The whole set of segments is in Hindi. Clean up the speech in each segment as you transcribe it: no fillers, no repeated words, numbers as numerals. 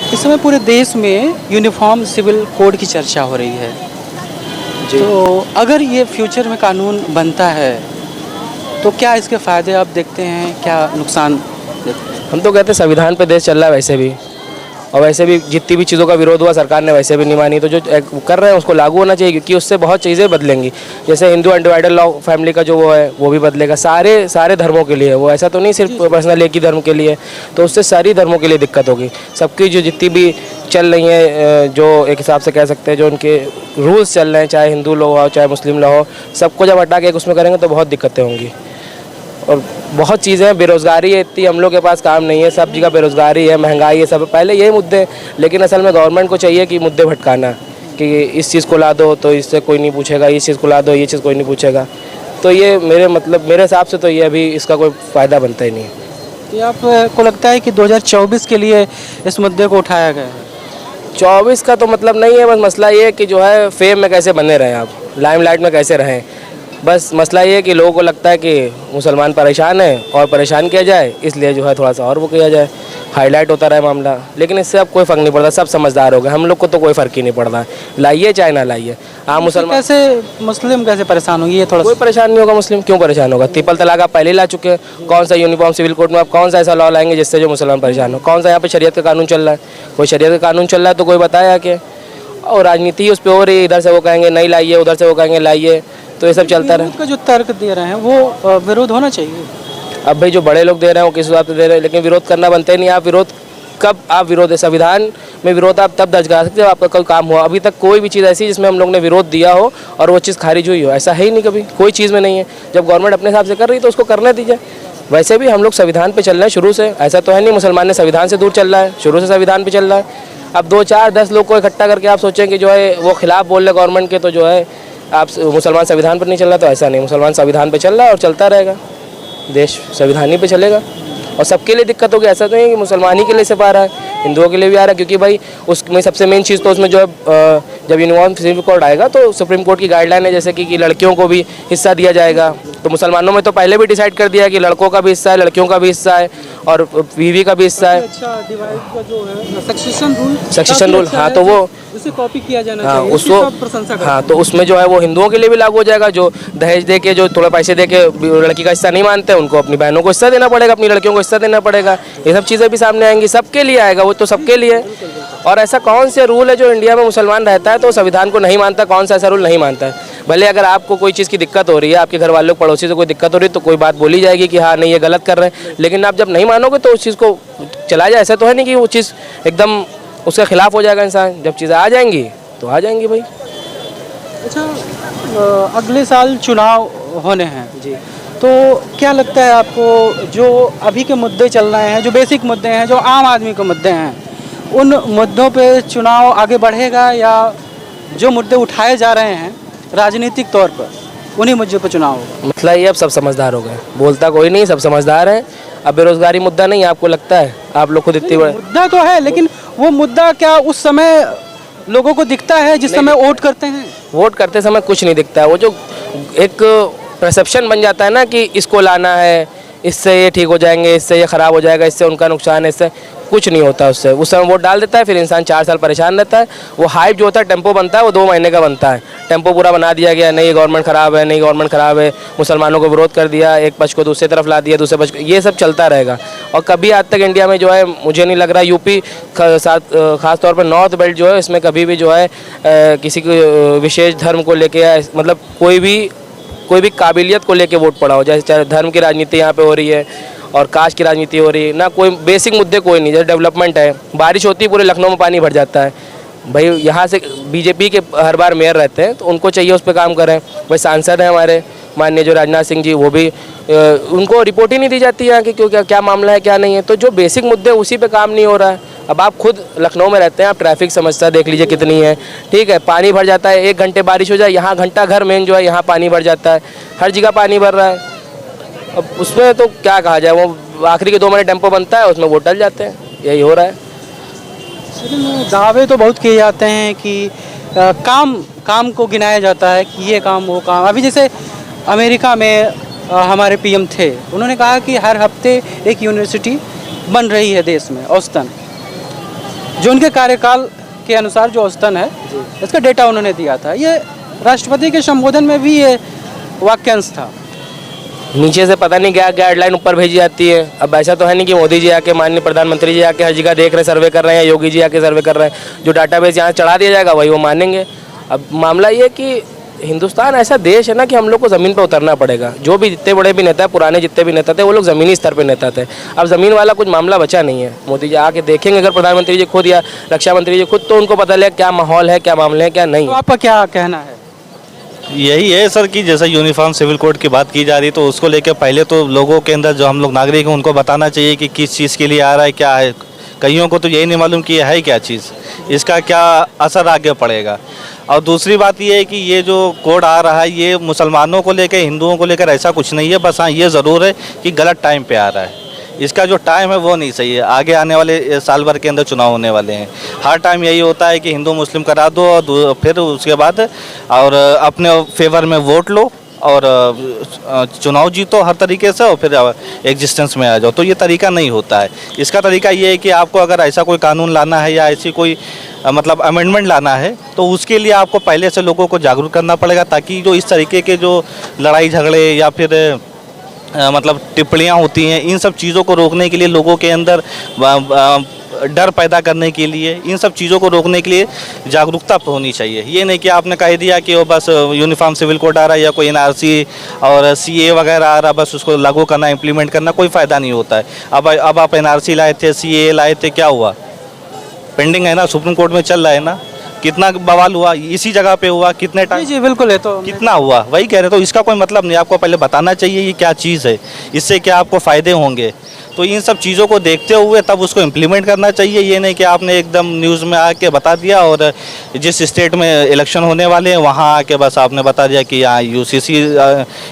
इस समय पूरे देश में यूनिफॉर्म सिविल कोड की चर्चा हो रही है। तो अगर ये फ्यूचर में कानून बनता है तो क्या इसके फ़ायदे आप देखते हैं, क्या नुकसान देखते हैं? हम तो कहते हैं संविधान पे देश चल रहा है वैसे भी, और वैसे भी जितनी भी चीज़ों का विरोध हुआ सरकार ने वैसे भी नहीं मानी, तो जो कर रहे हैं उसको लागू होना चाहिए, क्योंकि उससे बहुत चीज़ें बदलेंगी। जैसे हिंदू अनडिवाइडेड लॉ फैमिली का जो वो है वो भी बदलेगा, सारे धर्मों के लिए, वो ऐसा तो नहीं सिर्फ पर्सनल एक ही धर्म के लिए, तो उससे सारी धर्मों के लिए दिक्कत होगी। सबकी जो जितनी भी चल रही हैं, जो एक हिसाब से कह सकते हैं जो उनके रूल्स चल रहे हैं, चाहे हिंदू लॉ हो चाहे मुस्लिम लॉ हो, सबको जब हटा के एक उसमें करेंगे तो बहुत दिक्कतें होंगी। और बहुत चीज़ें हैं, बेरोज़गारी है इतनी, हम लोग के पास काम नहीं है, सब जगह बेरोज़गारी है, महंगाई है, सब पहले यही मुद्दे, लेकिन असल में गवर्नमेंट को चाहिए कि मुद्दे भटकाना, कि इस चीज़ को ला दो तो इससे कोई नहीं पूछेगा, इस चीज़ को ला दो ये चीज़ कोई नहीं पूछेगा। तो ये मेरे हिसाब से तो ये अभी इसका कोई फ़ायदा बनता ही नहीं है। तो आपको लगता है कि 2024 के लिए इस मुद्दे को उठाया गया है? 24 का तो मतलब नहीं है, बस मसला ये है कि जो है फेम में कैसे बने रहें आप, लाइमलाइट में कैसे रहें। बस मसला ये है कि लोगों को लगता है कि मुसलमान परेशान है और परेशान किया जाए, इसलिए जो है थोड़ा सा और वो किया जाए, हाईलाइट होता रहे मामला। लेकिन इससे अब कोई फ़र्क नहीं पड़ता, सब समझदार हो गए, हम लोग को तो कोई फ़र्क ही नहीं पड़ता, लाइए चाहे ना लाइए। हाँ, मुसलमान कैसे, मुस्लिम कैसे परेशान होंगे, ये थोड़ा कोई परेशान नहीं होगा। मुस्लिम क्यों परेशान होगा? ट्रिपल तलाक आप पहले ही ला चुके हैं, कौन सा यूनिफॉर्म सिविल कोड में आप कौन सा ऐसा लॉ लाएंगे जिससे जो मुसलमान परेशान हो? कौन सा यहाँ पे शरीयत का कानून चल रहा है? कोई शरीयत का कानून चल रहा है तो कोई बताया कि, और राजनीति ही उस पर हो रही है, इधर से वो कहेंगे नहीं लाइए, उधर से वो कहेंगे लाइए, तो ये सब चलता रहे। का जो तर्क दे रहे हैं वो विरोध होना चाहिए। अब भाई जो बड़े लोग दे रहे हैं वो किस हिसाब से दे रहे हैं, लेकिन विरोध करना बनता ही नहीं। आप विरोध कब, आप विरोध संविधान में विरोध आप तब दर्ज करा सकते हो आपका कोई काम हुआ। अभी तक कोई भी चीज़ ऐसी जिसमें हम लोग ने विरोध दिया हो और वो चीज़ खारिज हुई हो, ऐसा है ही नहीं, कभी कोई चीज़ में नहीं है। जब गवर्नमेंट अपने हिसाब से कर रही है तो उसको करने दीजिए। वैसे भी हम लोग संविधान पे चल रहे हैं शुरू से, ऐसा तो है नहीं मुसलमान ने संविधान से दूर चल रहा है, शुरू से संविधान पे चल रहा है। अब 2 4 10 लोग को इकट्ठा करके आप सोचें कि जो है वो खिलाफ बोल रहे गवर्नमेंट के, तो जो है आप मुसलमान संविधान पर नहीं चल रहा, तो ऐसा नहीं, मुसलमान संविधान पे चल रहा है और चलता रहेगा, देश संविधान ही पे चलेगा। और सबके लिए दिक्कत होगी, ऐसा तो नहीं कि मुसलमान ही के लिए सिर्फ आ रहा है, हिंदुओं के लिए भी आ रहा है, क्योंकि भाई उसमें सबसे मेन चीज़ तो उसमें जो है जब यूनिफॉर्म सिविल कोड आएगा तो सुप्रीम कोर्ट की गाइडलाइन है जैसे कि लड़कियों को भी हिस्सा दिया जाएगा। तो मुसलमानों में तो पहले भी डिसाइड कर दिया कि लड़कों का भी हिस्सा है, लड़कियों का भी हिस्सा है और बीवी का भी हिस्सा है। अच्छा, डिवाइड का जो है सक्सेशन रूल, हाँ, तो वो उसे कॉपी किया जाना हाँ चाहिए, उसको प्रशंसा करते हैं। हाँ, तो उसमें जो है वो हिंदुओं के लिए भी लागू हो जाएगा। जो दहेज दे के, जो थोड़ा पैसे दे के लड़की का हिस्सा नहीं मानते हैं, उनको अपनी बहनों को हिस्सा देना पड़ेगा, अपनी लड़कियों को हिस्सा देना पड़ेगा। ये सब चीज़ें भी सामने आएंगी, सबके लिए आएगा, वो तो सबके लिए। और ऐसा कौन से रूल है जो इंडिया में मुसलमान रहता है तो संविधान को नहीं मानता? कौन सा ऐसा रूल नहीं मानता है? भले अगर आपको कोई चीज़ की दिक्कत हो रही है, आपके घर वालों पड़ोसी से कोई दिक्कत हो रही है तो कोई बात बोली जाएगी कि हाँ नहीं ये गलत कर रहे हैं, लेकिन आप जब नहीं मानोगे तो उस चीज़ को चला जाए। ऐसा तो है नहीं कि वो चीज़ एकदम उसके खिलाफ हो जाएगा इंसान। जब चीज़ें आ जाएंगी तो आ जाएंगी भाई। अच्छा, अगले साल चुनाव होने हैं जी, तो क्या लगता है आपको, जो अभी के मुद्दे चल रहे हैं, जो बेसिक मुद्दे हैं, जो आम आदमी के मुद्दे हैं, उन मुद्दों पे चुनाव आगे बढ़ेगा, या जो मुद्दे उठाए जा रहे हैं राजनीतिक तौर पर उन्हीं मुद्दों पर चुनाव होगा? मतलब ये अब सब समझदार हो गए, बोलता कोई नहीं, सब समझदार हैं। अब बेरोजगारी मुद्दा नहीं आपको लगता है? आप लोग खुद इतनी बड़े मुद्दा तो है, लेकिन वो मुद्दा क्या उस समय लोगों को दिखता है जिस समय वोट करते हैं? वोट करते समय कुछ नहीं दिखता है। वो जो एक परसेप्शन बन जाता है ना कि इसको लाना है, इससे ये ठीक हो जाएंगे, इससे ये ख़राब हो जाएगा, इससे उनका नुकसान है, इससे कुछ नहीं होता। उससे उस समय वोट डाल देता है, फिर इंसान 4 साल परेशान रहता है। वो हाइप जो होता है, टेम्पो बनता है, वो 2 महीने का बनता है। टेम्पो पूरा बना दिया गया, नहीं गवर्नमेंट ख़राब है, नहीं गवर्नमेंट ख़राब है, मुसलमानों को विरोध कर दिया, एक पक्ष को दूसरी तरफ ला दिया, दूसरे पक्ष, ये सब चलता रहेगा। और कभी आज तक इंडिया में जो है, मुझे नहीं लग रहा यूपी ख़ास तौर पर नॉर्थ बेल्ट जो है, इसमें कभी भी जो है किसी विशेष धर्म को लेके, मतलब कोई भी काबिलियत को लेके वोट पड़ा हो, जैसे धर्म की राजनीति यहाँ पे हो रही है और कास्ट की राजनीति हो रही है ना, कोई बेसिक मुद्दे कोई नहीं। जैसे डेवलपमेंट है, बारिश होती है पूरे लखनऊ में पानी भर जाता है। भाई यहाँ से बीजेपी के हर बार मेयर रहते हैं तो उनको चाहिए उस पर काम करें। भाई सांसद हैं हमारे माननीय जो राजनाथ सिंह जी, वो भी उनको रिपोर्ट ही नहीं दी जाती है कि क्यों क्या मामला है क्या नहीं है। तो जो बेसिक मुद्दे उसी पे काम नहीं हो रहा है। अब आप खुद लखनऊ में रहते हैं, आप ट्रैफिक समस्या देख लीजिए कितनी है, ठीक है, पानी भर जाता है, 1 घंटे बारिश हो जाए, यहाँ घंटा घर मेन जो है यहाँ पानी भर जाता है, हर जगह पानी भर रहा है। अब उसमें तो क्या कहा जाए, वो आखिरी के 2 महीने टेम्पो बनता है, उसमें वोट डल जाते हैं, यही हो रहा है। लेकिन दावे तो बहुत किए जाते हैं कि काम को गिनाया जाता है कि ये काम वो काम। अभी जैसे अमेरिका में हमारे पीएम थे, उन्होंने कहा कि हर हफ्ते एक यूनिवर्सिटी बन रही है देश में औसतन। जो उनके कार्यकाल के अनुसार जो औसतन है, इसका डेटा उन्होंने दिया था। ये राष्ट्रपति के संबोधन में भी ये वाक्यांश था। नीचे से पता नहीं क्या गाइडलाइन ऊपर भेजी जाती है। अब ऐसा तो है नहीं कि मोदी जी आके, माननीय प्रधानमंत्री जी आके हर जगह देख रहे, सर्वे कर रहे हैं, या योगी जी आके सर्वे कर रहे हैं। जो डाटाबेस यहाँ चढ़ा दिया जाएगा वही वो मानेंगे। अब मामला ये है कि हिंदुस्तान ऐसा देश है ना कि हम लोग को ज़मीन पर उतरना पड़ेगा। जो भी जितने बड़े भी नेता, पुराने जितने भी नेता थे, वो लोग ज़मीनी स्तर पर नेता थे। अब ज़मीन वाला कुछ मामला बचा नहीं है। मोदी जी आके देखेंगे अगर प्रधानमंत्री जी खुद या रक्षा मंत्री जी खुद, तो उनको पता लगेगा क्या माहौल है, क्या मामले हैं, क्या नहीं। तो आपका क्या कहना है? यही है सर कि जैसे यूनिफॉर्म सिविल कोड की बात की जा रही, तो उसको लेकर पहले तो लोगों के अंदर, जो हम लोग नागरिक हैं, उनको बताना चाहिए कि किस चीज़ के लिए आ रहा है, क्या है। कईयों को तो यही नहीं मालूम कि ये है क्या चीज़, इसका क्या असर आगे पड़ेगा। और दूसरी बात ये है कि ये जो कोड आ रहा है, ये मुसलमानों को लेकर, हिंदुओं को लेकर ऐसा कुछ नहीं है। बस हाँ, ये ज़रूर है कि गलत टाइम पे आ रहा है। इसका जो टाइम है वो नहीं सही है। आगे आने वाले साल भर के अंदर चुनाव होने वाले हैं। हर टाइम यही होता है कि हिंदू मुस्लिम करा दो और फिर उसके बाद और अपने फेवर में वोट लो और चुनाव जीतो हर तरीके से, और फिर एग्जिस्टेंस में आ जाओ। तो ये तरीका नहीं होता है। इसका तरीका ये है कि आपको अगर ऐसा कोई कानून लाना है या ऐसी कोई मतलब अमेंडमेंट लाना है, तो उसके लिए आपको पहले से लोगों को जागरूक करना पड़ेगा, ताकि जो इस तरीके के जो लड़ाई झगड़े या फिर मतलब टिप्पणियाँ होती हैं, इन सब चीज़ों को रोकने के लिए, लोगों के अंदर डर पैदा करने के लिए, इन सब चीज़ों को रोकने के लिए जागरूकता होनी चाहिए। ये नहीं कि आपने कह दिया कि वो बस यूनिफॉर्म सिविल कोड आ रहा है या कोई एनआरसी और सीए वगैरह आ रहा, बस उसको लागू करना, इम्प्लीमेंट करना, कोई फ़ायदा नहीं होता है। अब आप एनआरसी लाए थे, सीए लाए थे, क्या हुआ? पेंडिंग है ना, सुप्रीम कोर्ट में चल रहा है ना। कितना बवाल हुआ इसी जगह पे हुआ, कितने टाइम, जी बिल्कुल है। तो कितना हुआ, वही कह रहे। तो इसका कोई मतलब नहीं, आपको पहले बताना चाहिए ये क्या चीज़ है, इससे क्या आपको फ़ायदे होंगे। तो इन सब चीज़ों को देखते हुए तब उसको इम्प्लीमेंट करना चाहिए। ये नहीं कि आपने एकदम न्यूज़ में आके बता दिया और जिस स्टेट में इलेक्शन होने वाले हैं वहाँ आके बस आपने बता दिया कि यहाँ यूसीसी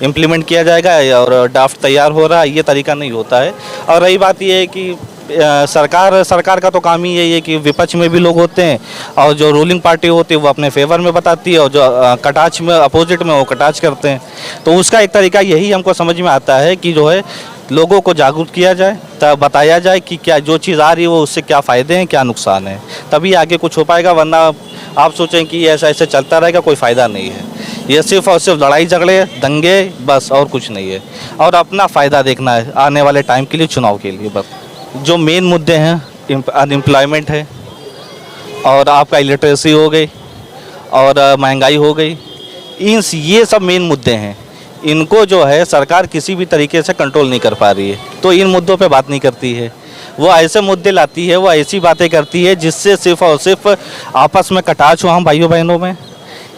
इम्प्लीमेंट किया जाएगा और ड्राफ्ट तैयार हो रहा है। ये तरीका नहीं होता है। और रही बात ये है कि सरकार का तो काम ही यही है कि विपक्ष में भी लोग होते हैं और जो रूलिंग पार्टी होती है वो अपने फेवर में बताती है, और जो कटाच में अपोजिट में वो कटाच करते हैं। तो उसका एक तरीका यही हमको समझ में आता है कि जो है लोगों को जागरूक किया जाए, तब बताया जाए कि क्या जो चीज़ आ रही है वो उससे क्या फ़ायदे हैं, क्या नुकसान है, तभी आगे कुछ हो पाएगा। वरना आप सोचें कि ऐसा ऐसे चलता रहेगा, कोई फ़ायदा नहीं है। ये सिर्फ और सिर्फ लड़ाई झगड़े, दंगे, बस और कुछ नहीं है। और अपना फ़ायदा देखना है आने वाले टाइम के लिए, चुनाव के लिए। बस जो मेन मुद्दे हैं, अनएम्प्लॉयमेंट है और आपका इलिटरेसी हो गई और महंगाई हो गई, ये सब मेन मुद्दे हैं। इनको जो है सरकार किसी भी तरीके से कंट्रोल नहीं कर पा रही है, तो इन मुद्दों पे बात नहीं करती है। वो ऐसे मुद्दे लाती है, वो ऐसी बातें करती है जिससे सिर्फ और सिर्फ आपस में कटाच हो, हम भाइयों बहनों में,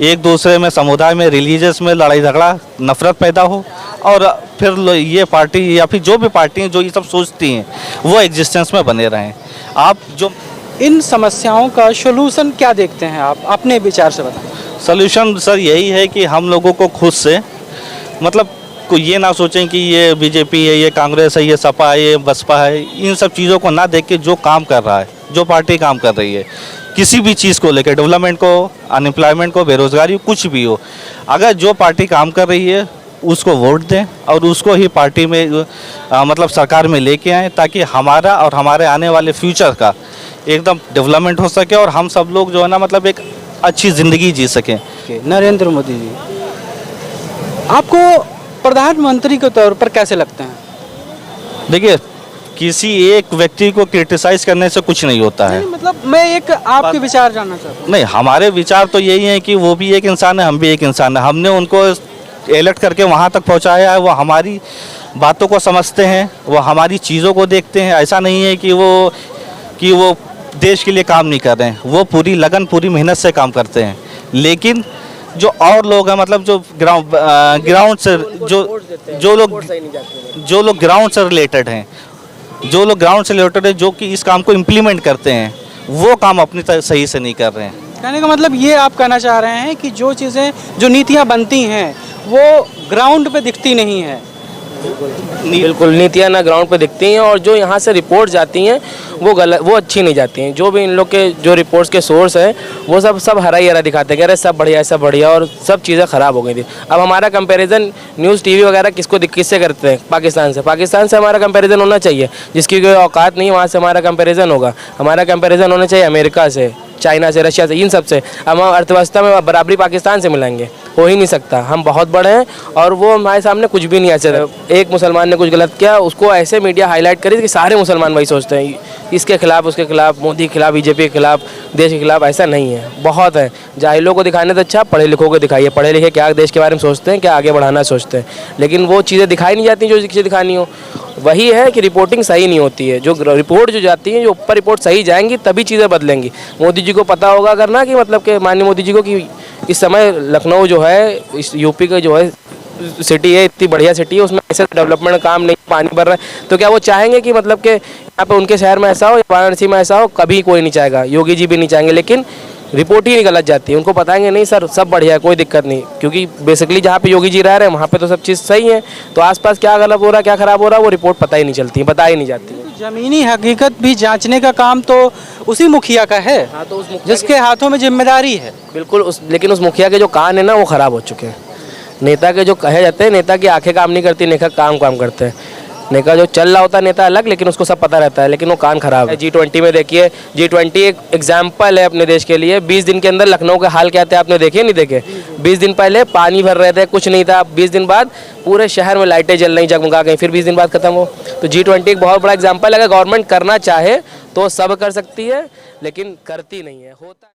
एक दूसरे में, समुदाय में, रिलीजियस में लड़ाई झगड़ा, नफरत पैदा हो, और फिर ये पार्टी या फिर जो भी पार्टी जो ये सब सोचती हैं वो एग्जिस्टेंस में बने रहें। आप जो इन समस्याओं का सोल्यूशन क्या देखते हैं आप अपने विचार से बताएं? सल्यूशन सर यही है कि हम लोगों को खुद से मतलब को ये ना सोचें कि ये बीजेपी है, ये कांग्रेस है, ये सपा है, ये बसपा है। इन सब चीज़ों को ना देख के जो काम कर रहा है, जो पार्टी काम कर रही है, किसी भी चीज़ को लेकर, डेवलपमेंट को, अनएम्प्लॉयमेंट को, बेरोज़गारी, कुछ भी हो, अगर जो पार्टी काम कर रही है उसको वोट दें और उसको ही पार्टी में मतलब सरकार में लेके आएँ, ताकि हमारा और हमारे आने वाले फ्यूचर का एकदम डेवलपमेंट हो सके और हम सब लोग जो है ना मतलब एक अच्छी ज़िंदगी जी सकें। नरेंद्र मोदी जी आपको प्रधानमंत्री के तौर पर कैसे लगते हैं? देखिए, किसी एक व्यक्ति को क्रिटिसाइज करने से कुछ नहीं होता है। नहीं, मतलब मैं एक आपके विचार जानना चाहता हूँ। नहीं, हमारे विचार तो यही हैं कि वो भी एक इंसान है, हम भी एक इंसान है। हमने उनको एलेक्ट करके वहाँ तक पहुँचाया है, वो हमारी बातों को समझते हैं, वो हमारी चीज़ों को देखते हैं। ऐसा नहीं है कि वो देश के लिए काम नहीं कर रहे हैं, वो पूरी लगन, पूरी मेहनत से काम करते हैं। लेकिन जो और लोग हैं, मतलब जो ग्राउंड से जो लोग ग्राउंड से रिलेटेड हैं, जो कि इस काम को इम्प्लीमेंट करते हैं, वो काम अपनी तरह सही से नहीं कर रहे हैं। कहने का मतलब ये आप कहना चाह रहे हैं कि जो चीज़ें, जो नीतियाँ बनती हैं वो ग्राउंड पे दिखती नहीं है, बिल्कुल नीतियाँ ना ग्राउंड पे दिखती हैं, और जो यहाँ से रिपोर्ट जाती हैं वो गलत, वो अच्छी नहीं जाती हैं। जो भी इन लोग के जो रिपोर्ट्स के सोर्स हैं वो सब हरा ही हरा दिखाते हैं, कह रहे सब बढ़िया है, सब बढ़िया, और सब चीज़ें ख़राब हो गई थी। अब हमारा कंपैरिजन न्यूज़ टीवी वगैरह किससे करते हैं? पाकिस्तान से हमारा कंपैरिजन होना चाहिए। जिसकी कोई औकात नहीं वहाँ से हमारा कंपैरिजन होगा। हमारा कंपैरिजन होना चाहिए अमेरिका से, चाइना से, रशिया से, इन सब से। हम अर्थव्यवस्था में बराबरी पाकिस्तान से मिलाएंगे, हो ही नहीं सकता। हम बहुत बड़े हैं और वो हमारे सामने कुछ भी नहीं ऐसे। एक मुसलमान ने कुछ गलत किया, उसको ऐसे मीडिया हाईलाइट करी कि सारे मुसलमान वही सोचते हैं, इसके खिलाफ, उसके खिलाफ, मोदी के खिलाफ, बीजेपी के खिलाफ, देश के खिलाफ। ऐसा नहीं है, बहुत है। जाहिलों को दिखाने से अच्छा पढ़े लिखों को दिखाइए। पढ़े लिखे क्या देश के बारे में सोचते हैं, क्या आगे बढ़ाना सोचते हैं, लेकिन वो चीज़ें दिखाई नहीं जाती जो चीज़ें दिखानी हो। वही है कि रिपोर्टिंग सही नहीं होती है। जो रिपोर्ट जो जाती है, जो ऊपर रिपोर्ट सही जाएंगी तभी चीज़ें बदलेंगी। मोदी जी को पता होगा करना कि मतलब कि माननीय मोदी जी को कि इस समय लखनऊ जो है, इस यूपी का जो है सिटी है, इतनी बढ़िया सिटी है, उसमें ऐसे डेवलपमेंट काम नहीं, पानी भर रहा है, तो क्या वो चाहेंगे कि मतलब कि यहाँ पे उनके शहर में ऐसा हो या वाराणसी में ऐसा हो? कभी कोई नहीं चाहेगा, योगी जी भी नहीं चाहेंगे। लेकिन रिपोर्ट ही गलत जाती है। उनको बताएंगे नहीं सर सब बढ़िया है, कोई दिक्कत नहीं, क्योंकि बेसिकली जहाँ पे योगी जी रह रहे हैं वहाँ पे तो सब चीज़ सही है। तो आसपास क्या गलत हो रहा है, क्या खराब हो रहा है, वो रिपोर्ट पता ही नहीं चलती, बता ही नहीं जाती। ज़मीनी हकीकत भी जांचने का काम तो उसी मुखिया का है। हाँ, तो उस जिसके हाथों में जिम्मेदारी है। बिल्कुल लेकिन उस मुखिया के जो कान है ना वो ख़राब हो चुके हैं। नेता के जो कहे जाते हैं, नेता की आंखें काम नहीं करती, नेता काम करते हैं। नेता जो चल रहा होता है नेता अलग, लेकिन उसको सब पता रहता है, लेकिन वो कान खराब है। G20 में देखिए, G20 एक एग्जाम्पल है अपने देश के लिए। 20 दिन के अंदर लखनऊ के हाल क्या थे आपने देखे नहीं देखे? 20 दिन पहले पानी भर रहे थे, कुछ नहीं था। 20 दिन बाद पूरे शहर में लाइटें जल रही, जगमगा गई, फिर 20 दिन बाद खत्म हो। तो G20 एक बहुत बड़ा एग्जाम्पल है। अगर गवर्नमेंट करना चाहे तो सब कर सकती है, लेकिन करती नहीं है। होता